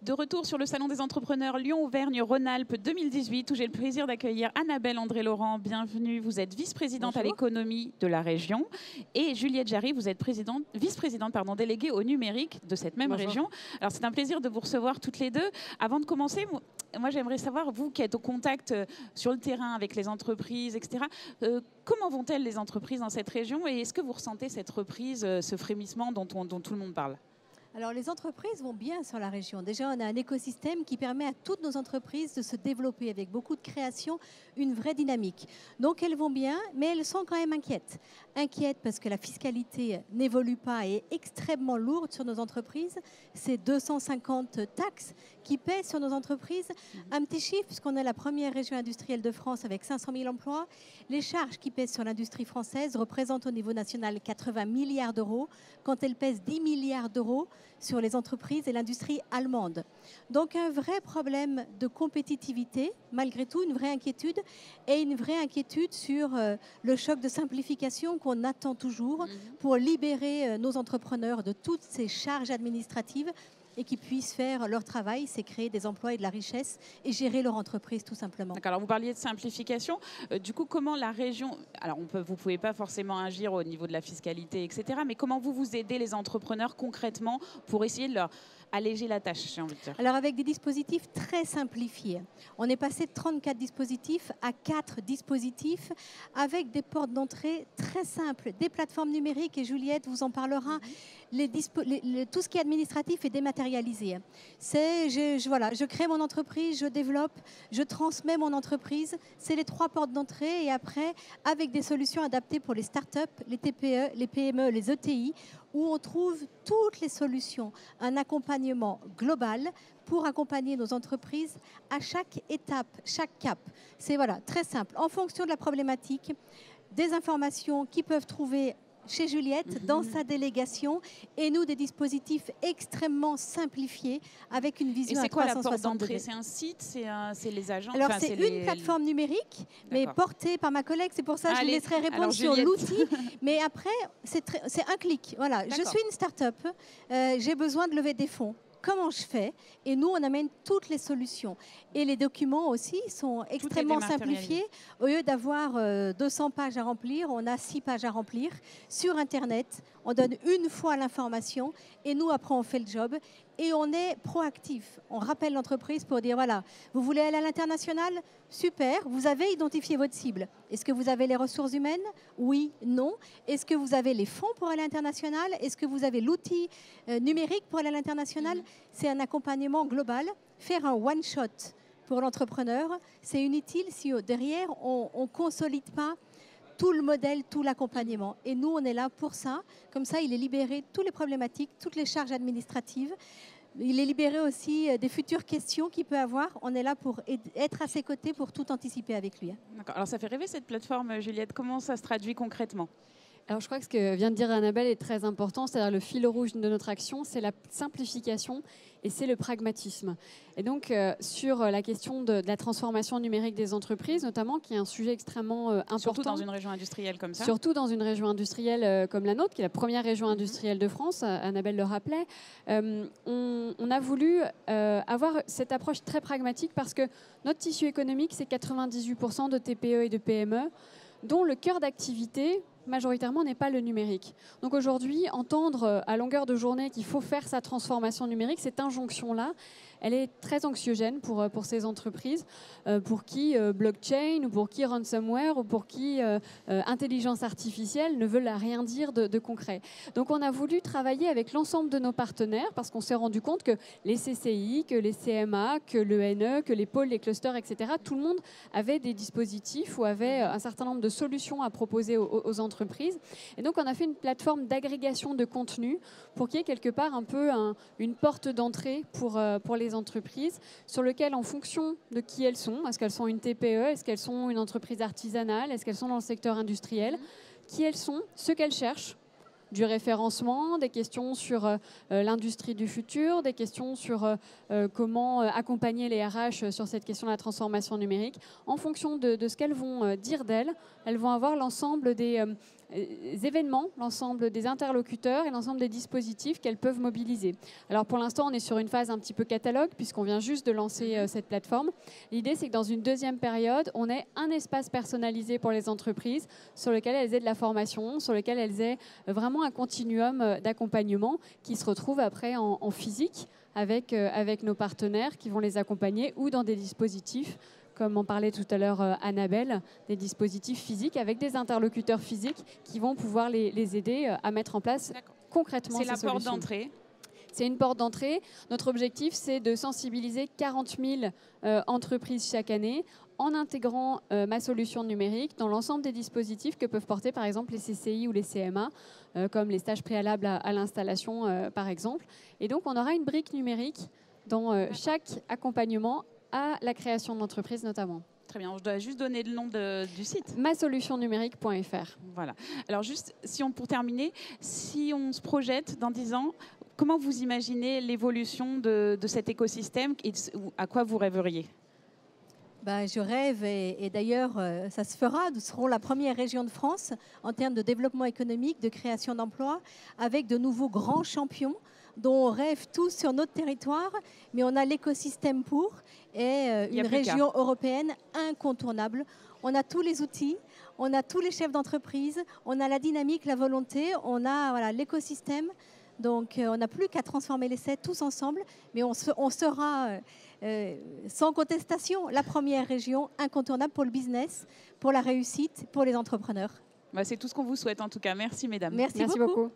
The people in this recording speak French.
de retour sur le Salon des entrepreneurs Lyon-Auvergne-Rhône-Alpes 2018 où j'ai le plaisir d'accueillir Annabelle André-Laurent. Bienvenue, vous êtes vice-présidente à l'économie de la région et Juliette Jarry, vous êtes vice-présidente déléguée au numérique de cette même région. Alors c'est un plaisir de vous recevoir toutes les deux. Avant de commencer, moi j'aimerais savoir, vous qui êtes au contact sur le terrain avec les entreprises, etc., comment vont-elles les entreprises dans cette région et est-ce que vous ressentez cette reprise, ce frémissement dont tout le monde parle ? Alors les entreprises vont bien sur la région. Déjà, on a un écosystème qui permet à toutes nos entreprises de se développer avec beaucoup de création, une vraie dynamique. Donc elles vont bien, mais elles sont quand même inquiètes. Inquiètes parce que la fiscalité n'évolue pas et est extrêmement lourde sur nos entreprises. C'est 250 taxes qui pèsent sur nos entreprises. Un petit chiffre, puisqu'on est la première région industrielle de France avec 500 000 emplois. Les charges qui pèsent sur l'industrie française représentent au niveau national 80 milliards d'euros, quand elles pèsent 10 milliards d'euros sur les entreprises et l'industrie allemande. Donc un vrai problème de compétitivité, malgré tout une vraie inquiétude, et une vraie inquiétude sur le choc de simplification qu'on attend toujours pour libérer nos entrepreneurs de toutes ces charges administratives et qu'ils puissent faire leur travail, c'est créer des emplois et de la richesse et gérer leur entreprise tout simplement. D'accord, alors vous parliez de simplification. Du coup, comment la région... Alors, vous ne pouvez pas forcément agir au niveau de la fiscalité, etc. Mais comment vous aidez les entrepreneurs concrètement pour essayer de leur alléger la tâche, j'ai envie de dire? Alors, avec des dispositifs très simplifiés. On est passé de 34 dispositifs à 4 dispositifs avec des portes d'entrée très simples, des plateformes numériques, et Juliette vous en parlera. Tout ce qui est administratif est dématérialisé. Je crée mon entreprise, je développe, je transmets mon entreprise. C'est les 3 portes d'entrée et après, avec des solutions adaptées pour les startups, les TPE, les PME, les ETI, où on trouve toutes les solutions, un accompagnement global pour accompagner nos entreprises à chaque étape, chaque cap. C'est très simple. En fonction de la problématique, des informations qu'ils peuvent trouver chez Juliette, dans sa délégation, et nous, des dispositifs extrêmement simplifiés avec une vision à 360 degrés. Et c'est quoi la porte d'entrée? C'est un site? C'est les agents? Alors, c'est une plateforme numérique, mais portée par ma collègue. C'est pour ça que je laisserai répondre sur l'outil. Mais après, c'est un clic. Voilà, je suis une start-up, j'ai besoin de lever des fonds. Comment je fais? Et nous, on amène toutes les solutions. Et les documents aussi sont extrêmement simplifiés. Au lieu d'avoir 200 pages à remplir, on a 6 pages à remplir. Sur Internet, on donne une fois l'information et nous, après, on fait le job. Et on est proactif. On rappelle l'entreprise pour dire, voilà, vous voulez aller à l'international? Super, vous avez identifié votre cible. Est-ce que vous avez les ressources humaines? Oui, non. Est-ce que vous avez les fonds pour aller à l'international? Est-ce que vous avez l'outil numérique pour aller à l'international? C'est un accompagnement global. Faire un one-shot pour l'entrepreneur, c'est inutile si derrière, on ne consolide pas tout le modèle, tout l'accompagnement. Et nous, on est là pour ça. Comme ça, il est libéré de toutes les problématiques, toutes les charges administratives. Il est libéré aussi des futures questions qu'il peut avoir. On est là pour être à ses côtés pour tout anticiper avec lui. D'accord. Alors, ça fait rêver cette plateforme, Juliette. Comment ça se traduit concrètement? Alors, je crois que ce que vient de dire Annabelle est très important, c'est-à-dire le fil rouge de notre action, c'est la simplification et c'est le pragmatisme. Et donc, sur la question de la transformation numérique des entreprises, notamment, qui est un sujet extrêmement important. Surtout dans une région industrielle comme ça. Surtout dans une région industrielle comme la nôtre, qui est la première région industrielle de France, Annabelle le rappelait. On a voulu avoir cette approche très pragmatique parce que notre tissu économique, c'est 98% de TPE et de PME, dont le cœur d'activité, majoritairement, n'est pas le numérique. Donc aujourd'hui, entendre à longueur de journée qu'il faut faire sa transformation numérique, cette injonction-là, elle est très anxiogène pour ces entreprises, pour qui blockchain ou pour qui ransomware ou pour qui intelligence artificielle ne veulent rien dire de concret. Donc on a voulu travailler avec l'ensemble de nos partenaires parce qu'on s'est rendu compte que les CCI, que les CMA, que l'ENE, que les pôles, les clusters, etc., tout le monde avait des dispositifs ou avait un certain nombre de solutions à proposer aux entreprises. Et donc on a fait une plateforme d'agrégation de contenu pour qu'il y ait quelque part un peu une porte d'entrée pour les entreprises, sur lequel, en fonction de qui elles sont, est-ce qu'elles sont une TPE, est-ce qu'elles sont une entreprise artisanale, est-ce qu'elles sont dans le secteur industriel, qui elles sont, ce qu'elles cherchent, du référencement, des questions sur l'industrie du futur, des questions sur comment accompagner les RH sur cette question de la transformation numérique. En fonction de ce qu'elles vont dire d'elles, elles vont avoir l'ensemble des événements, l'ensemble des interlocuteurs et l'ensemble des dispositifs qu'elles peuvent mobiliser. Alors pour l'instant, on est sur une phase un petit peu catalogue puisqu'on vient juste de lancer cette plateforme. L'idée, c'est que dans une deuxième période, on ait un espace personnalisé pour les entreprises sur lequel elles aient de la formation, sur lequel elles aient vraiment un continuum d'accompagnement qui se retrouve après en physique avec nos partenaires qui vont les accompagner ou dans des dispositifs, comme on parlait tout à l'heure Annabelle, des dispositifs physiques avec des interlocuteurs physiques qui vont pouvoir les aider à mettre en place concrètement ces solutions. C'est la porte d'entrée. C'est une porte d'entrée. Notre objectif, c'est de sensibiliser 40 000 entreprises chaque année en intégrant ma solution numérique dans l'ensemble des dispositifs que peuvent porter par exemple les CCI ou les CMA, comme les stages préalables à l'installation par exemple. Et donc on aura une brique numérique dans chaque accompagnement à la création d'entreprise notamment. Très bien, je dois juste donner le nom du site. Masolutionnumérique.fr. Voilà. Alors juste, pour terminer, si on se projette dans 10 ans, comment vous imaginez l'évolution de cet écosystème et à quoi vous rêveriez ? Je rêve, et d'ailleurs, ça se fera. Nous serons la première région de France en termes de développement économique, de création d'emplois, avec de nouveaux grands champions dont on rêve tous sur notre territoire, mais on a l'écosystème pour, et une région européenne incontournable. On a tous les outils, on a tous les chefs d'entreprise, on a la dynamique, la volonté, on a l'écosystème. Donc, on n'a plus qu'à transformer l'essai tous ensemble, mais on sera sans contestation la première région incontournable pour le business, pour la réussite, pour les entrepreneurs. C'est tout ce qu'on vous souhaite en tout cas. Merci mesdames. Merci beaucoup.